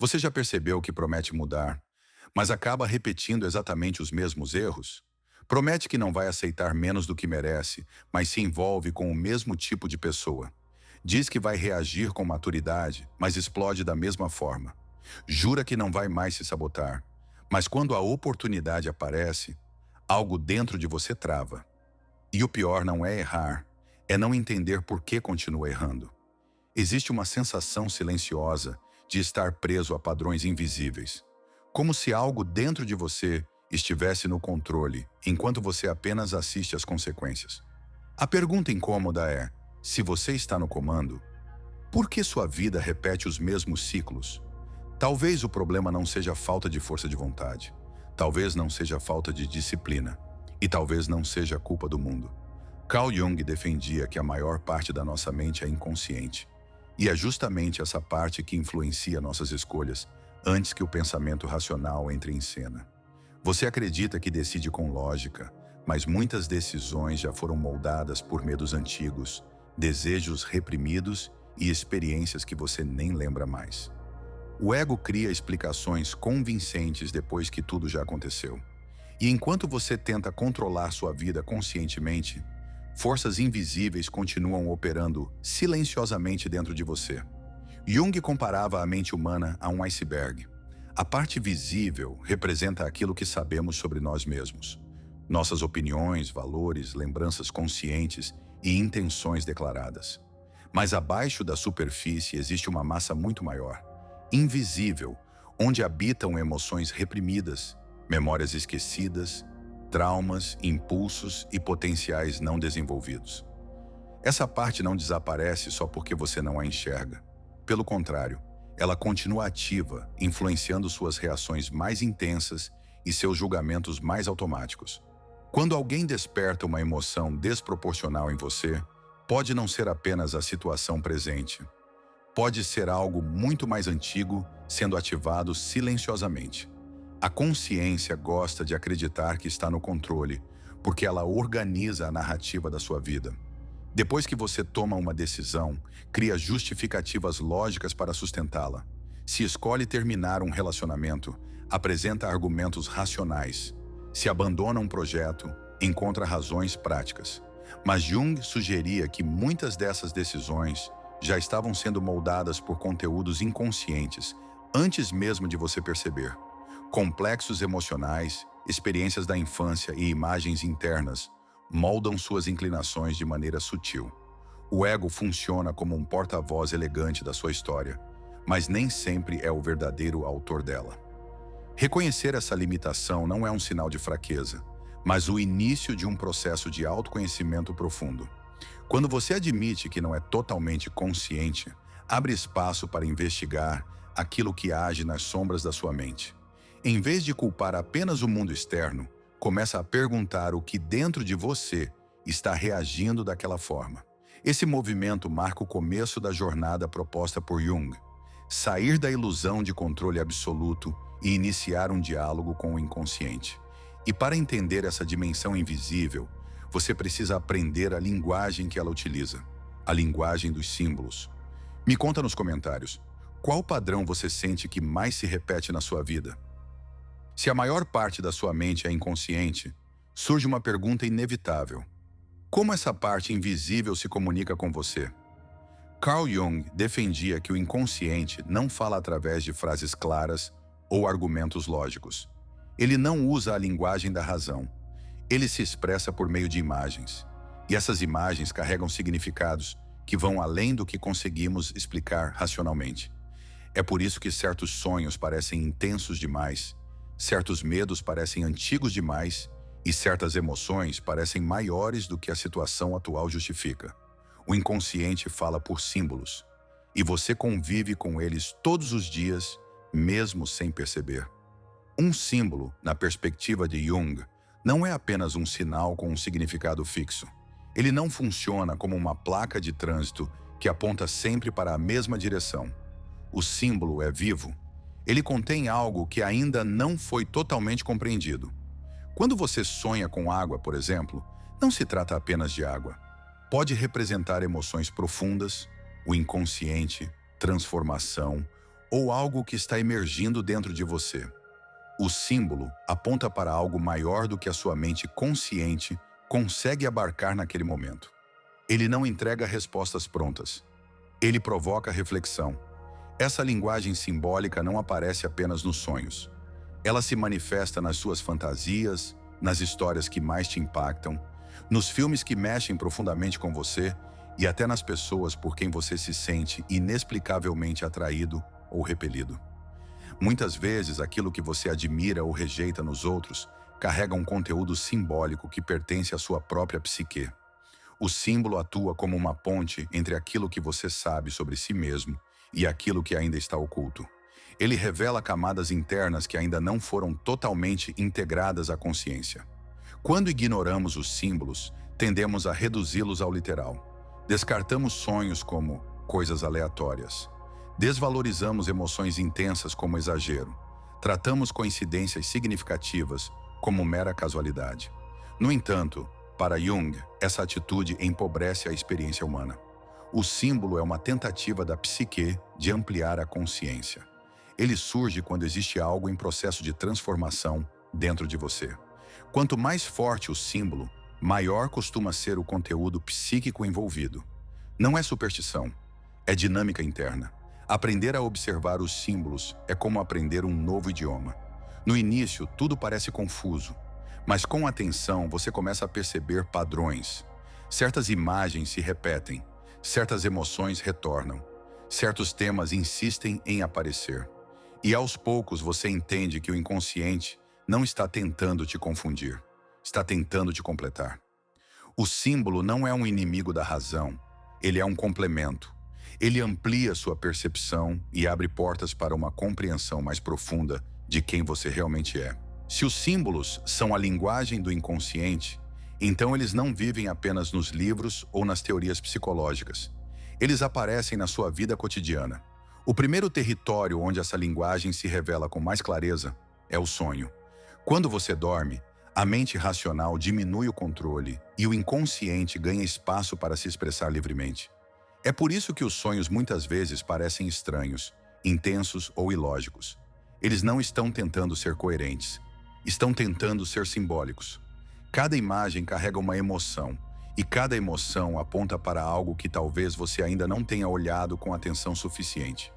Você já percebeu que promete mudar, mas acaba repetindo exatamente os mesmos erros? Promete que não vai aceitar menos do que merece, mas se envolve com o mesmo tipo de pessoa. Diz que vai reagir com maturidade, mas explode da mesma forma. Jura que não vai mais se sabotar, mas quando a oportunidade aparece, algo dentro de você trava. E o pior não é errar, é não entender por que continua errando. Existe uma sensação silenciosa de estar preso a padrões invisíveis, como se algo dentro de você estivesse no controle, enquanto você apenas assiste às consequências. A pergunta incômoda é: se você está no comando, por que sua vida repete os mesmos ciclos? Talvez o problema não seja a falta de força de vontade, talvez não seja a falta de disciplina, e talvez não seja a culpa do mundo. Carl Jung defendia que a maior parte da nossa mente é inconsciente, e é justamente essa parte que influencia nossas escolhas antes que o pensamento racional entre em cena. Você acredita que decide com lógica, mas muitas decisões já foram moldadas por medos antigos, desejos reprimidos e experiências que você nem lembra mais. O ego cria explicações convincentes depois que tudo já aconteceu. E enquanto você tenta controlar sua vida conscientemente, forças invisíveis continuam operando silenciosamente dentro de você. Jung comparava a mente humana a um iceberg. A parte visível representa aquilo que sabemos sobre nós mesmos. Nossas opiniões, valores, lembranças conscientes e intenções declaradas. Mas abaixo da superfície existe uma massa muito maior, invisível, onde habitam emoções reprimidas, memórias esquecidas, traumas, impulsos e potenciais não desenvolvidos. Essa parte não desaparece só porque você não a enxerga. Pelo contrário, ela continua ativa, influenciando suas reações mais intensas e seus julgamentos mais automáticos. Quando alguém desperta uma emoção desproporcional em você, pode não ser apenas a situação presente. Pode ser algo muito mais antigo sendo ativado silenciosamente. A consciência gosta de acreditar que está no controle, porque ela organiza a narrativa da sua vida. Depois que você toma uma decisão, cria justificativas lógicas para sustentá-la. Se escolhe terminar um relacionamento, apresenta argumentos racionais. Se abandona um projeto, encontra razões práticas. Mas Jung sugeria que muitas dessas decisões já estavam sendo moldadas por conteúdos inconscientes, antes mesmo de você perceber. Complexos emocionais, experiências da infância e imagens internas moldam suas inclinações de maneira sutil. O ego funciona como um porta-voz elegante da sua história, mas nem sempre é o verdadeiro autor dela. Reconhecer essa limitação não é um sinal de fraqueza, mas o início de um processo de autoconhecimento profundo. Quando você admite que não é totalmente consciente, abre espaço para investigar aquilo que age nas sombras da sua mente. Em vez de culpar apenas o mundo externo, começa a perguntar o que dentro de você está reagindo daquela forma. Esse movimento marca o começo da jornada proposta por Jung. Sair da ilusão de controle absoluto e iniciar um diálogo com o inconsciente. E para entender essa dimensão invisível, você precisa aprender a linguagem que ela utiliza, a linguagem dos símbolos. Me conta nos comentários, qual padrão você sente que mais se repete na sua vida? Se a maior parte da sua mente é inconsciente, surge uma pergunta inevitável. Como essa parte invisível se comunica com você? Carl Jung defendia que o inconsciente não fala através de frases claras ou argumentos lógicos. Ele não usa a linguagem da razão. Ele se expressa por meio de imagens. E essas imagens carregam significados que vão além do que conseguimos explicar racionalmente. É por isso que certos sonhos parecem intensos demais, certos medos parecem antigos demais e certas emoções parecem maiores do que a situação atual justifica. O inconsciente fala por símbolos, e você convive com eles todos os dias, mesmo sem perceber. Um símbolo, na perspectiva de Jung, não é apenas um sinal com um significado fixo. Ele não funciona como uma placa de trânsito que aponta sempre para a mesma direção. O símbolo é vivo. Ele contém algo que ainda não foi totalmente compreendido. Quando você sonha com água, por exemplo, não se trata apenas de água. Pode representar emoções profundas, o inconsciente, transformação ou algo que está emergindo dentro de você. O símbolo aponta para algo maior do que a sua mente consciente consegue abarcar naquele momento. Ele não entrega respostas prontas. Ele provoca reflexão. Essa linguagem simbólica não aparece apenas nos sonhos. Ela se manifesta nas suas fantasias, nas histórias que mais te impactam, nos filmes que mexem profundamente com você e até nas pessoas por quem você se sente inexplicavelmente atraído ou repelido. Muitas vezes, aquilo que você admira ou rejeita nos outros carrega um conteúdo simbólico que pertence à sua própria psique. O símbolo atua como uma ponte entre aquilo que você sabe sobre si mesmo e aquilo que ainda está oculto. Ele revela camadas internas que ainda não foram totalmente integradas à consciência. Quando ignoramos os símbolos, tendemos a reduzi-los ao literal. Descartamos sonhos como coisas aleatórias. Desvalorizamos emoções intensas como exagero. Tratamos coincidências significativas como mera casualidade. No entanto, para Jung, essa atitude empobrece a experiência humana. O símbolo é uma tentativa da psique de ampliar a consciência. Ele surge quando existe algo em processo de transformação dentro de você. Quanto mais forte o símbolo, maior costuma ser o conteúdo psíquico envolvido. Não é superstição, é dinâmica interna. Aprender a observar os símbolos é como aprender um novo idioma. No início, tudo parece confuso, mas com atenção você começa a perceber padrões. Certas imagens se repetem, certas emoções retornam, certos temas insistem em aparecer. E aos poucos você entende que o inconsciente não está tentando te confundir, está tentando te completar. O símbolo não é um inimigo da razão, ele é um complemento. Ele amplia sua percepção e abre portas para uma compreensão mais profunda de quem você realmente é. Se os símbolos são a linguagem do inconsciente, então eles não vivem apenas nos livros ou nas teorias psicológicas. Eles aparecem na sua vida cotidiana. O primeiro território onde essa linguagem se revela com mais clareza é o sonho. Quando você dorme, a mente racional diminui o controle e o inconsciente ganha espaço para se expressar livremente. É por isso que os sonhos muitas vezes parecem estranhos, intensos ou ilógicos. Eles não estão tentando ser coerentes, estão tentando ser simbólicos. Cada imagem carrega uma emoção, e cada emoção aponta para algo que talvez você ainda não tenha olhado com atenção suficiente.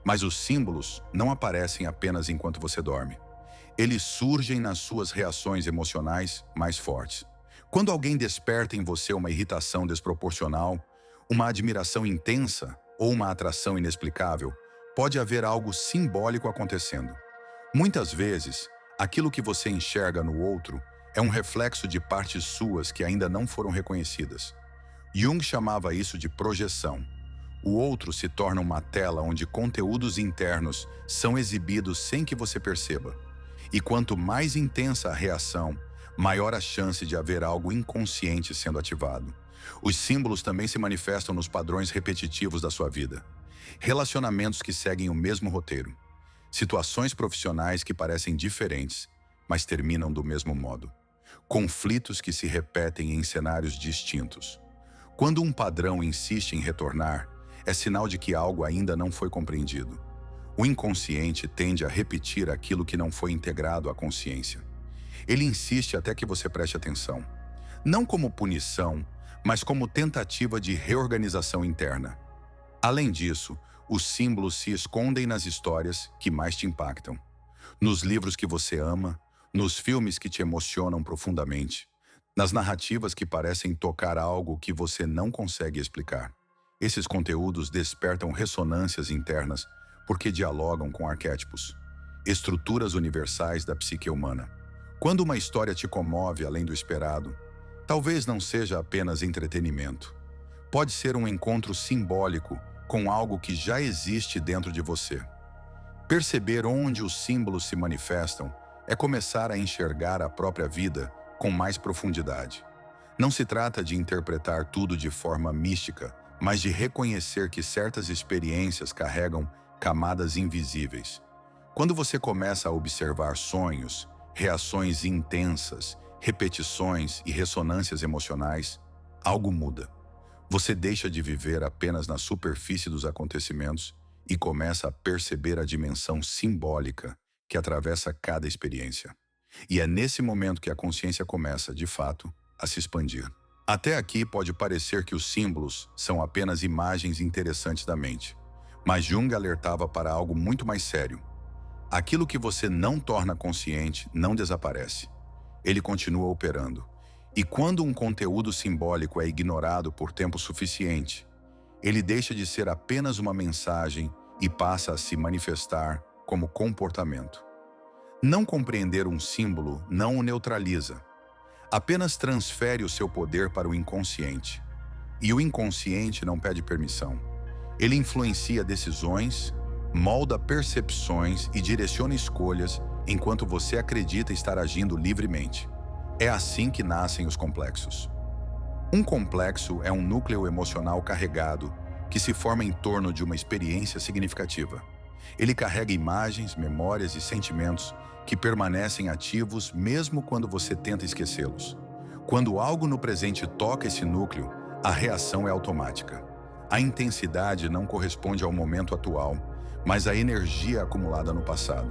Mas os símbolos não aparecem apenas enquanto você dorme. Eles surgem nas suas reações emocionais mais fortes. Quando alguém desperta em você uma irritação desproporcional, uma admiração intensa ou uma atração inexplicável, pode haver algo simbólico acontecendo. Muitas vezes, aquilo que você enxerga no outro é um reflexo de partes suas que ainda não foram reconhecidas. Jung chamava isso de projeção. O outro se torna uma tela onde conteúdos internos são exibidos sem que você perceba. E quanto mais intensa a reação, maior a chance de haver algo inconsciente sendo ativado. Os símbolos também se manifestam nos padrões repetitivos da sua vida. Relacionamentos que seguem o mesmo roteiro. Situações profissionais que parecem diferentes, mas terminam do mesmo modo. Conflitos que se repetem em cenários distintos. Quando um padrão insiste em retornar, é sinal de que algo ainda não foi compreendido. O inconsciente tende a repetir aquilo que não foi integrado à consciência. Ele insiste até que você preste atenção. Não como punição, mas como tentativa de reorganização interna. Além disso, os símbolos se escondem nas histórias que mais te impactam. Nos livros que você ama, nos filmes que te emocionam profundamente, nas narrativas que parecem tocar algo que você não consegue explicar. Esses conteúdos despertam ressonâncias internas porque dialogam com arquétipos, estruturas universais da psique humana. Quando uma história te comove além do esperado, talvez não seja apenas entretenimento. Pode ser um encontro simbólico com algo que já existe dentro de você. Perceber onde os símbolos se manifestam é começar a enxergar a própria vida com mais profundidade. Não se trata de interpretar tudo de forma mística, mas de reconhecer que certas experiências carregam camadas invisíveis. Quando você começa a observar sonhos, reações intensas, repetições e ressonâncias emocionais, algo muda. Você deixa de viver apenas na superfície dos acontecimentos e começa a perceber a dimensão simbólica que atravessa cada experiência. E é nesse momento que a consciência começa, de fato, a se expandir. Até aqui pode parecer que os símbolos são apenas imagens interessantes da mente, mas Jung alertava para algo muito mais sério. Aquilo que você não torna consciente não desaparece. Ele continua operando. E quando um conteúdo simbólico é ignorado por tempo suficiente, ele deixa de ser apenas uma mensagem e passa a se manifestar como comportamento. Não compreender um símbolo não o neutraliza. Apenas transfere o seu poder para o inconsciente. E o inconsciente não pede permissão. Ele influencia decisões, molda percepções e direciona escolhas enquanto você acredita estar agindo livremente. É assim que nascem os complexos. Um complexo é um núcleo emocional carregado que se forma em torno de uma experiência significativa. Ele carrega imagens, memórias e sentimentos que permanecem ativos mesmo quando você tenta esquecê-los. Quando algo no presente toca esse núcleo, a reação é automática. A intensidade não corresponde ao momento atual, mas à energia acumulada no passado.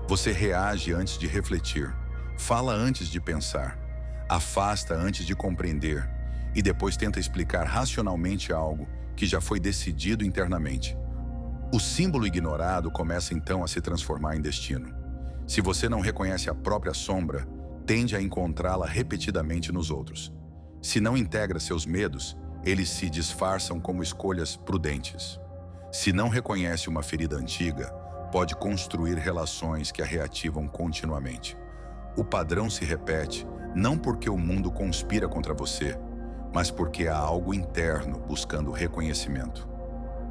Você reage antes de refletir, fala antes de pensar, afasta antes de compreender e depois tenta explicar racionalmente algo que já foi decidido internamente. O símbolo ignorado começa então a se transformar em destino. Se você não reconhece a própria sombra, tende a encontrá-la repetidamente nos outros. Se não integra seus medos, eles se disfarçam como escolhas prudentes. Se não reconhece uma ferida antiga, pode construir relações que a reativam continuamente. O padrão se repete, não porque o mundo conspira contra você, mas porque há algo interno buscando reconhecimento.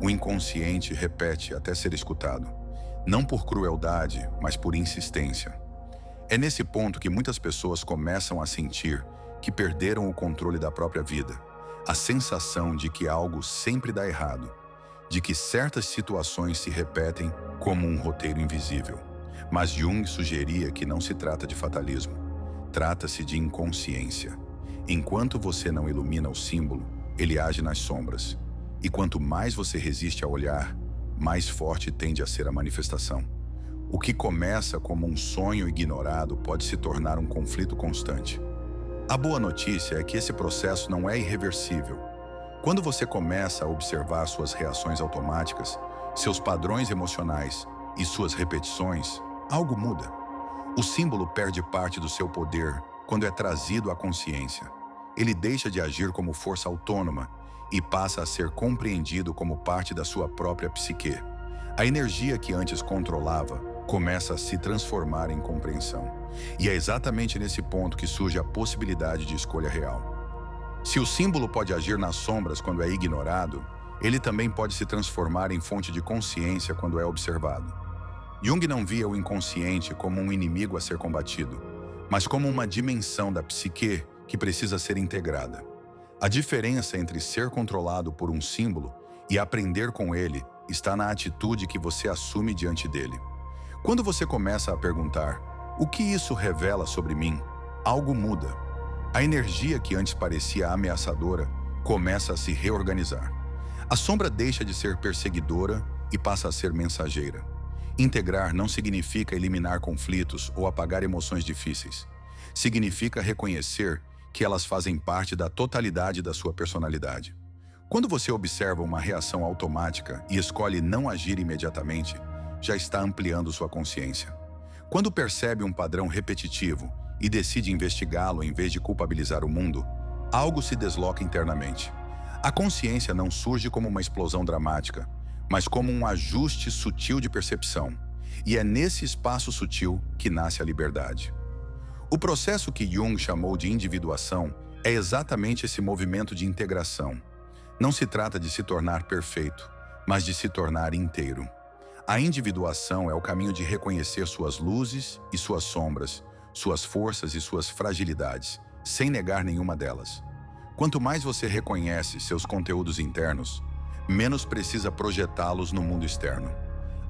O inconsciente repete até ser escutado, não por crueldade, mas por insistência. É nesse ponto que muitas pessoas começam a sentir que perderam o controle da própria vida, a sensação de que algo sempre dá errado, de que certas situações se repetem como um roteiro invisível. Mas Jung sugeria que não se trata de fatalismo, trata-se de inconsciência. Enquanto você não ilumina o símbolo, ele age nas sombras. E quanto mais você resiste a olhar, mais forte tende a ser a manifestação. O que começa como um sonho ignorado pode se tornar um conflito constante. A boa notícia é que esse processo não é irreversível. Quando você começa a observar suas reações automáticas, seus padrões emocionais e suas repetições, algo muda. O símbolo perde parte do seu poder quando é trazido à consciência. Ele deixa de agir como força autônoma e passa a ser compreendido como parte da sua própria psique. A energia que antes controlava começa a se transformar em compreensão. E é exatamente nesse ponto que surge a possibilidade de escolha real. Se o símbolo pode agir nas sombras quando é ignorado, ele também pode se transformar em fonte de consciência quando é observado. Jung não via o inconsciente como um inimigo a ser combatido, mas como uma dimensão da psique que precisa ser integrada. A diferença entre ser controlado por um símbolo e aprender com ele está na atitude que você assume diante dele. Quando você começa a perguntar, o que isso revela sobre mim? Algo muda. A energia que antes parecia ameaçadora começa a se reorganizar. A sombra deixa de ser perseguidora e passa a ser mensageira. Integrar não significa eliminar conflitos ou apagar emoções difíceis. Significa reconhecer que elas fazem parte da totalidade da sua personalidade. Quando você observa uma reação automática e escolhe não agir imediatamente, já está ampliando sua consciência. Quando percebe um padrão repetitivo e decide investigá-lo em vez de culpabilizar o mundo, algo se desloca internamente. A consciência não surge como uma explosão dramática, mas como um ajuste sutil de percepção. E é nesse espaço sutil que nasce a liberdade. O processo que Jung chamou de individuação é exatamente esse movimento de integração. Não se trata de se tornar perfeito, mas de se tornar inteiro. A individuação é o caminho de reconhecer suas luzes e suas sombras, suas forças e suas fragilidades, sem negar nenhuma delas. Quanto mais você reconhece seus conteúdos internos, menos precisa projetá-los no mundo externo.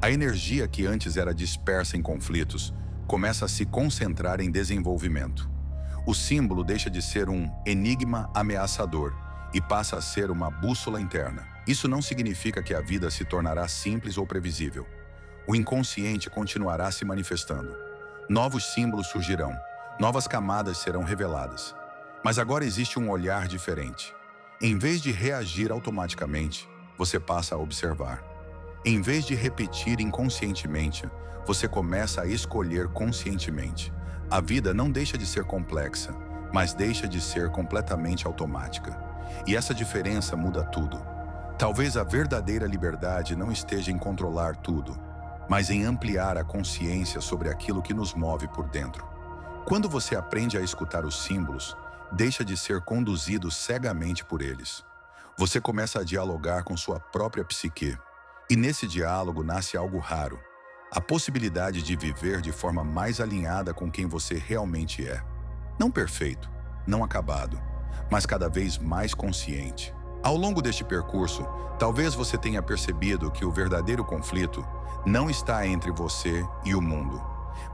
A energia que antes era dispersa em conflitos começa a se concentrar em desenvolvimento. O símbolo deixa de ser um enigma ameaçador e passa a ser uma bússola interna. Isso não significa que a vida se tornará simples ou previsível. O inconsciente continuará se manifestando. Novos símbolos surgirão, novas camadas serão reveladas. Mas agora existe um olhar diferente. Em vez de reagir automaticamente, você passa a observar. Em vez de repetir inconscientemente, você começa a escolher conscientemente. A vida não deixa de ser complexa, mas deixa de ser completamente automática. E essa diferença muda tudo. Talvez a verdadeira liberdade não esteja em controlar tudo, mas em ampliar a consciência sobre aquilo que nos move por dentro. Quando você aprende a escutar os símbolos, deixa de ser conduzido cegamente por eles. Você começa a dialogar com sua própria psique. E nesse diálogo nasce algo raro, a possibilidade de viver de forma mais alinhada com quem você realmente é. Não perfeito, não acabado, mas cada vez mais consciente. Ao longo deste percurso, talvez você tenha percebido que o verdadeiro conflito não está entre você e o mundo,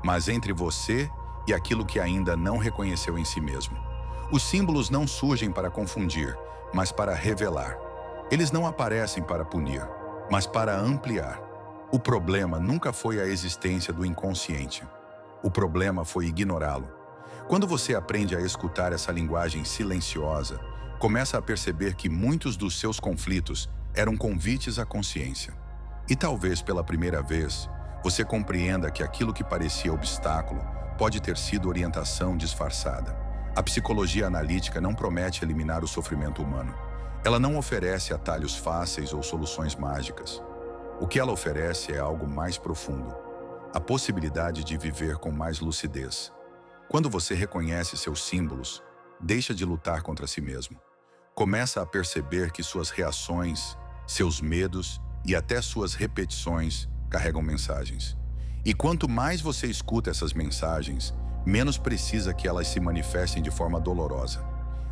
mas entre você e aquilo que ainda não reconheceu em si mesmo. Os símbolos não surgem para confundir, mas para revelar. Eles não aparecem para punir, mas para ampliar. O problema nunca foi a existência do inconsciente. O problema foi ignorá-lo. Quando você aprende a escutar essa linguagem silenciosa, começa a perceber que muitos dos seus conflitos eram convites à consciência. E talvez pela primeira vez, você compreenda que aquilo que parecia obstáculo pode ter sido orientação disfarçada. A psicologia analítica não promete eliminar o sofrimento humano. Ela não oferece atalhos fáceis ou soluções mágicas. O que ela oferece é algo mais profundo, a possibilidade de viver com mais lucidez. Quando você reconhece seus símbolos, deixa de lutar contra si mesmo. Começa a perceber que suas reações, seus medos e até suas repetições carregam mensagens. E quanto mais você escuta essas mensagens, menos precisa que elas se manifestem de forma dolorosa.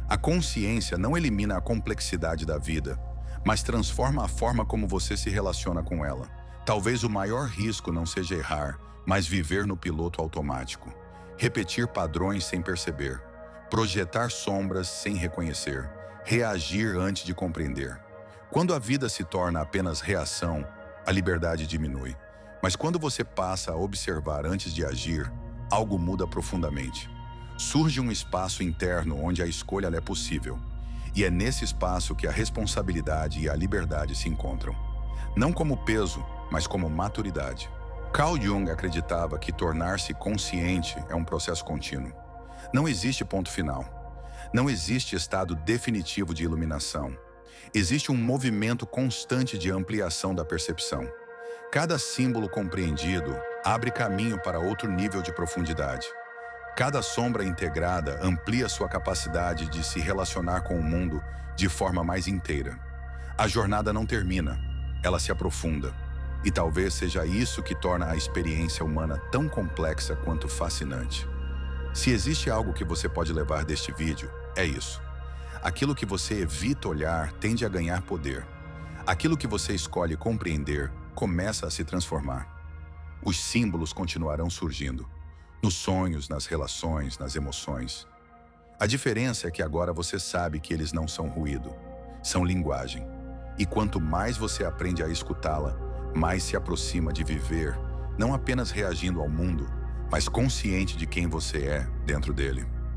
A consciência não elimina a complexidade da vida, mas transforma a forma como você se relaciona com ela. Talvez o maior risco não seja errar, mas viver no piloto automático. Repetir padrões sem perceber. Projetar sombras sem reconhecer. Reagir antes de compreender. Quando a vida se torna apenas reação, a liberdade diminui. Mas quando você passa a observar antes de agir, algo muda profundamente. Surge um espaço interno onde a escolha é possível. E é nesse espaço que a responsabilidade e a liberdade se encontram. Não como peso, mas como maturidade. Carl Jung acreditava que tornar-se consciente é um processo contínuo. Não existe ponto final. Não existe estado definitivo de iluminação. Existe um movimento constante de ampliação da percepção. Cada símbolo compreendido abre caminho para outro nível de profundidade. Cada sombra integrada amplia sua capacidade de se relacionar com o mundo de forma mais inteira. A jornada não termina, ela se aprofunda. E talvez seja isso que torna a experiência humana tão complexa quanto fascinante. Se existe algo que você pode levar deste vídeo, é isso. Aquilo que você evita olhar tende a ganhar poder. Aquilo que você escolhe compreender começa a se transformar. Os símbolos continuarão surgindo. Nos sonhos, nas relações, nas emoções. A diferença é que agora você sabe que eles não são ruído, são linguagem. E quanto mais você aprende a escutá-la, mais se aproxima de viver, não apenas reagindo ao mundo, mas consciente de quem você é dentro dele.